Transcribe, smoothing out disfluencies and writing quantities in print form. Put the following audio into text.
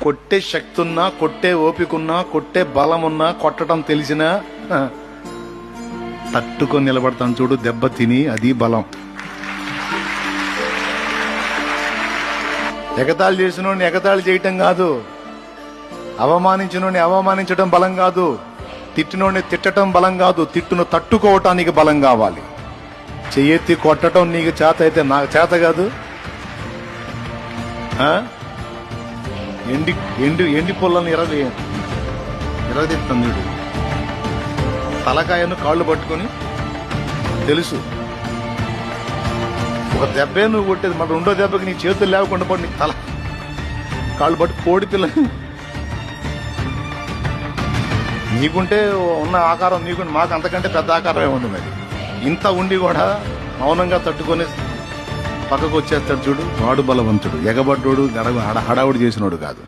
కొట్టే శక్తి ఉన్నా, కొట్టే ఓపిక ఉన్నా, కొట్టే బలం ఉన్నా, కొట్టడం తెలిసినా తట్టుకొని నిలబడతాను చూడు, దెబ్బ తిని, అది బలం. ఎగతాళి చేసినోడిని ఎగతాళి చేయటం కాదు, అవమానించినోడిని అవమానించడం బలం కాదు, తిట్టినోడిని తిట్టడం బలం కాదు, తిట్టును తట్టుకోవటానికి బలం కావాలి. చెయ్యెత్తి కొట్టడం నీకు చేత అయితే నాకు చేత కాదు. ఎండి ఎండి ఎండి పొల్లను ఇరగదీస్తాను చూడు, తలకాయను కాళ్ళు పట్టుకొని తెలుసు ఒక దెబ్బే నువ్వు కొట్టేది, మరి రెండో దెబ్బకి నీ చేతులు లేకుండా పడి నీ తల కాళ్ళు పట్టు కోడి పిల్ల. నీకుంటే ఉన్న ఆకారం నీకుంటే, మాకు అంతకంటే పెద్ద ఆకారమే ఉంది. మరి ఇంత ఉండి కూడా మౌనంగా తట్టుకొని పక్కకు వచ్చేస్తాడు చూడు, వాడు బలవంతుడు. ఎగబడ్డోడు హడావుడి చేసినోడు కాదు.